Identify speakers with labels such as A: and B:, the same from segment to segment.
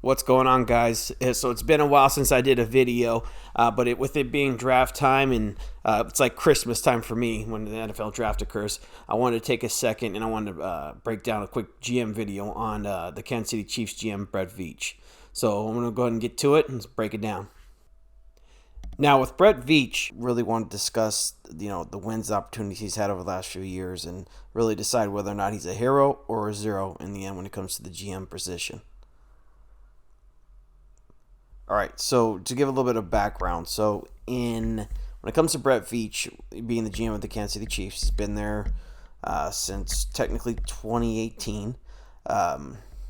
A: What's going on, guys? So it's been a while since I did a video, but with it being draft time and it's like Christmas time for me when the NFL draft occurs, I wanted to take a second and I wanted to break down a quick GM video on the Kansas City Chiefs GM Brett Veach. So I'm going to go ahead and get to it and break it down. Now with Brett Veach, really want to discuss the wins opportunities he's had over the last few years and really decide whether or not he's a hero or a zero in the end when it comes to the GM position. All right, so to give a little bit of background, when it comes to Brett Veach being the GM of the Kansas City Chiefs, he's been there since technically 2018.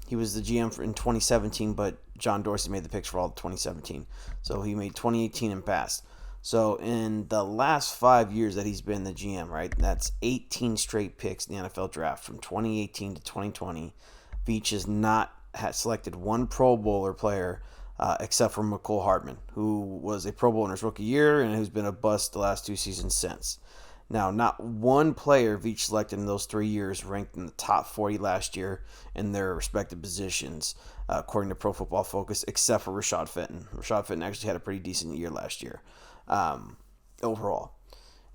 A: He was the GM in 2017, but John Dorsey made the picks for all of 2017, so he made 2018 and passed. So in the last 5 years that he's been the GM, right, that's 18 straight picks in the NFL draft from 2018 to 2020. Veach has not selected one Pro Bowler player except for McCole Hardman, who was a Pro Bowl in his rookie year and who's been a bust the last two seasons since. Now, not one player Veach selected in those 3 years ranked in the top 40 last year in their respective positions, according to Pro Football Focus, except for Rashad Fenton. Rashad Fenton actually had a pretty decent year last year overall.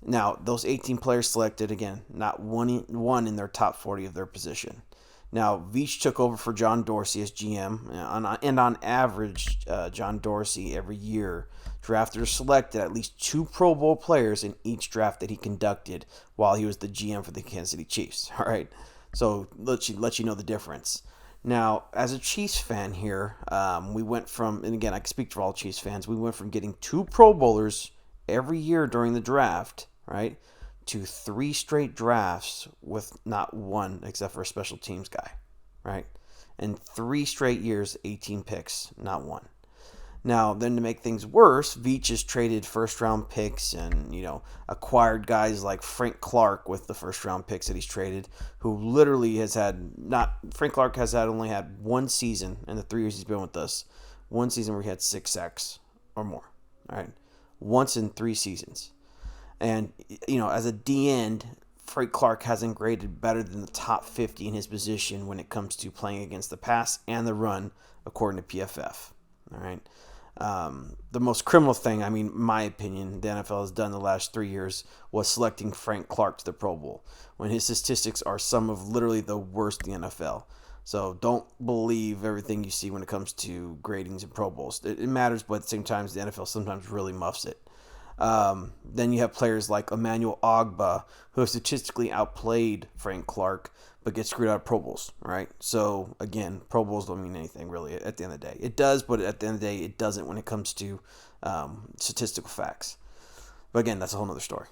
A: Now, those 18 players selected, again, not one in their top 40 of their position. Now, Veach took over for John Dorsey as GM, and on average, John Dorsey every year drafted or selected at least two Pro Bowl players in each draft that he conducted while he was the GM for the Kansas City Chiefs. All right, so let you know the difference. Now, as a Chiefs fan here, we went from, and again, I can speak for all Chiefs fans, we went from getting two Pro Bowlers every year during the draft, right, to 3 straight drafts with not one except for a special teams guy, right? And 3 straight years, 18 picks, not one. Now, then to make things worse, Veach has traded first-round picks and, acquired guys like Frank Clark with the first-round picks that he's traded, who literally Frank Clark has only had one season in the 3 years he's been with us, one season where he had 6 sacks or more, all right? Once in 3 seasons. And, as a D end, Frank Clark hasn't graded better than the top 50 in his position when it comes to playing against the pass and the run, according to PFF. All right. The most criminal thing, in my opinion, the NFL has done the last 3 years was selecting Frank Clark to the Pro Bowl, when his statistics are some of literally the worst in the NFL. So don't believe everything you see when it comes to gradings and Pro Bowls. It matters, but at the same time, the NFL sometimes really muffs it. Then you have players like Emmanuel Ogbah, who have statistically outplayed Frank Clark, but get screwed out of Pro Bowls, right? So, again, Pro Bowls don't mean anything, really, at the end of the day. It does, but at the end of the day, it doesn't when it comes to statistical facts. But again, that's a whole other story.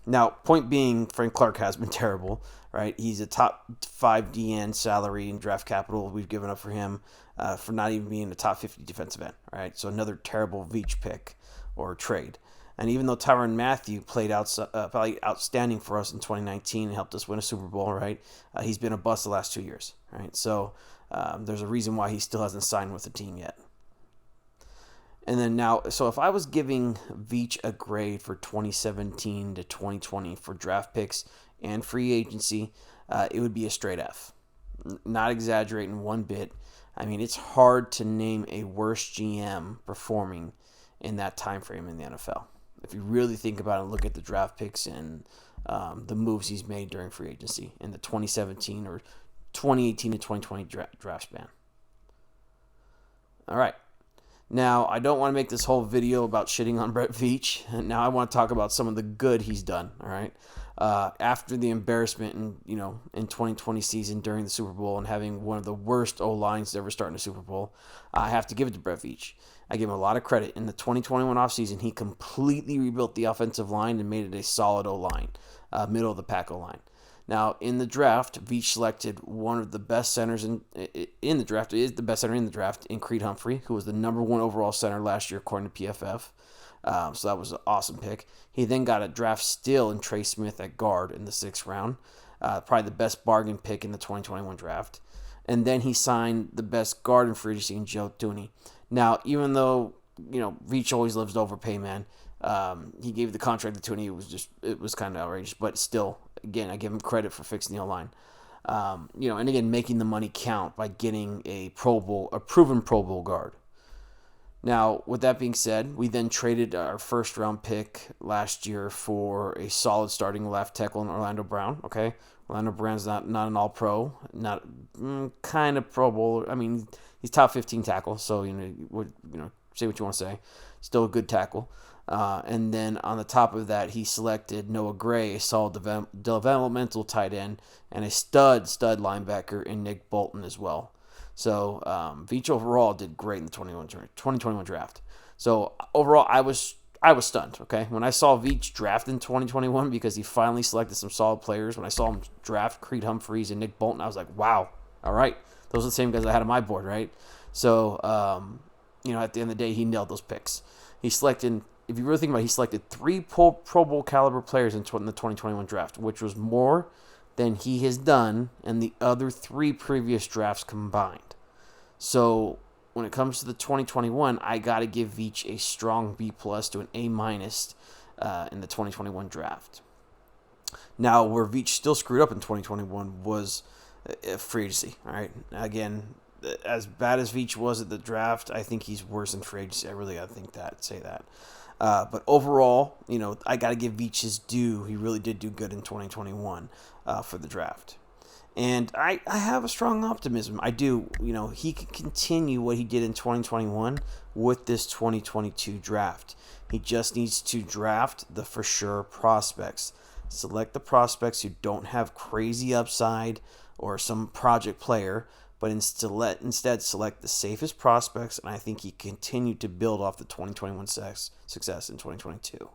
A: Now, point being, Frank Clark has been terrible, right? He's a top 5 DN salary and draft capital we've given up for him for not even being a top 50 defensive end, right? So another terrible Veach pick or trade. And even though Tyrann Mathieu played probably outstanding for us in 2019 and helped us win a Super Bowl, right? He's been a bust the last 2 years, right? So there's a reason why he still hasn't signed with the team yet. And then now, so if I was giving Veach a grade for 2017 to 2020 for draft picks and free agency, it would be a straight F. Not exaggerating one bit. It's hard to name a worse GM performing in that time frame in the NFL. If you really think about it and look at the draft picks and the moves he's made during free agency in the 2017 or 2018 to 2020 draft span. All right. Now, I don't want to make this whole video about shitting on Brett Veach. Now I want to talk about some of the good he's done, all right? After the embarrassment in 2020 season during the Super Bowl and having one of the worst O-lines to ever start in a Super Bowl, I have to give it to Brett Veach. I give him a lot of credit. In the 2021 offseason, he completely rebuilt the offensive line and made it a solid O-line, middle of the pack O-line. Now, in the draft, Veach selected one of the best centers in the draft. Is the best center in the draft in Creed Humphrey, who was the number 1 overall center last year, according to PFF. So that was an awesome pick. He then got a draft steal in Trey Smith at guard in the 6th round. Probably the best bargain pick in the 2021 draft. And then he signed the best guard in free agency in Joe Thuney. Now, even though, Veach always lives to overpay, man, he gave the contract to Thuney. It was kind of outrageous, but still, again, I give him credit for fixing the O-line. And again, making the money count by getting a proven Pro Bowl guard. Now, with that being said, we then traded our first round pick last year for a solid starting left tackle in Orlando Brown. Okay, Orlando Brown's not an All Pro, not kind of Pro Bowl. I mean, he's top 15 tackle, so say what you want to say. Still a good tackle. And then on the top of that, he selected Noah Gray, a solid developmental tight end, and a stud linebacker in Nick Bolton as well. So Veach overall did great in the 2021 draft. So overall, I was stunned. Okay, when I saw Veach draft in 2021, because he finally selected some solid players. When I saw him draft Creed Humphreys and Nick Bolton, I was like, wow, all right, those are the same guys I had on my board, right? So at the end of the day, he nailed those picks. He selected, if you really think about it, he selected 3 Pro Bowl caliber players in the 2021 draft, which was more than he has done in the other 3 previous drafts combined. So when it comes to the 2021, I got to give Veach a strong B+ to an A- in the 2021 draft. Now, where Veach still screwed up in 2021 was free agency. All right, again, as bad as Veach was at the draft, I think he's worse in free agency. I really got to say that. But overall, I got to give Veach his due. He really did do good in 2021 for the draft. And I have a strong optimism. I do. He can continue what he did in 2021 with this 2022 draft. He just needs to draft the for sure prospects. Select the prospects who don't have crazy upside or some project player, but instead select the safest prospects, and I think he continued to build off the 2021 success in 2022.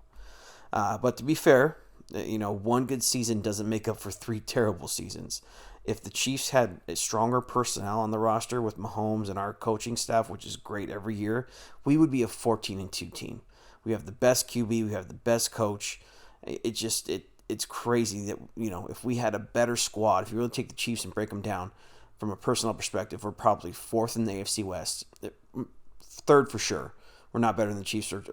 A: But to be fair, one good season doesn't make up for 3 terrible seasons. If the Chiefs had a stronger personnel on the roster with Mahomes and our coaching staff, which is great every year, we would be a 14-2 team. We have the best QB, we have the best coach. It's crazy that if we had a better squad, if you really take the Chiefs and break them down from a personnel perspective, we're probably 4th in the AFC West, 3rd for sure. We're not better than the Chiefs or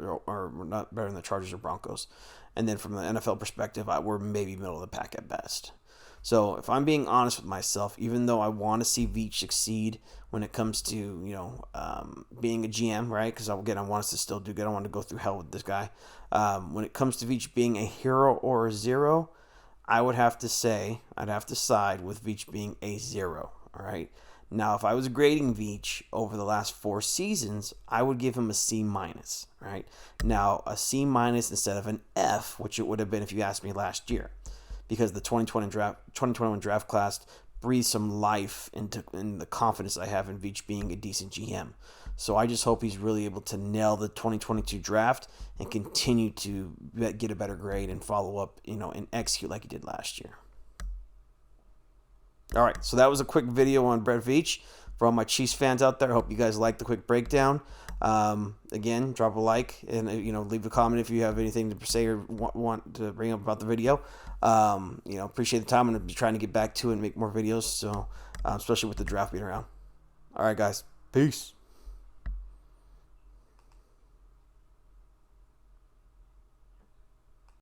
A: we're not better than the Chargers or Broncos. And then from the NFL perspective, we're maybe middle of the pack at best. So if I'm being honest with myself, even though I want to see Veach succeed when it comes to being a GM, right? Because again, I want us to still do good. I want to go through hell with this guy. When it comes to Veach being a hero or a 0, I'd have to side with Veach being a 0. All right. Now, if I was grading Veach over the last 4 seasons, I would give him a C-. Right now, a C- instead of an F, which it would have been if you asked me last year, because the 2021 draft class breathed some life in the confidence I have in Veach being a decent GM. So I just hope he's really able to nail the 2022 draft and continue to get a better grade and follow up, and execute like he did last year. All right, so that was a quick video on Brett Veach. For all my Chiefs fans out there, I hope you guys liked the quick breakdown. Again, drop a like and leave a comment if you have anything to say or want to bring up about the video. Appreciate the time. I'm going to be trying to get back to it and make more videos. So, especially with the draft being around. All right, guys, peace.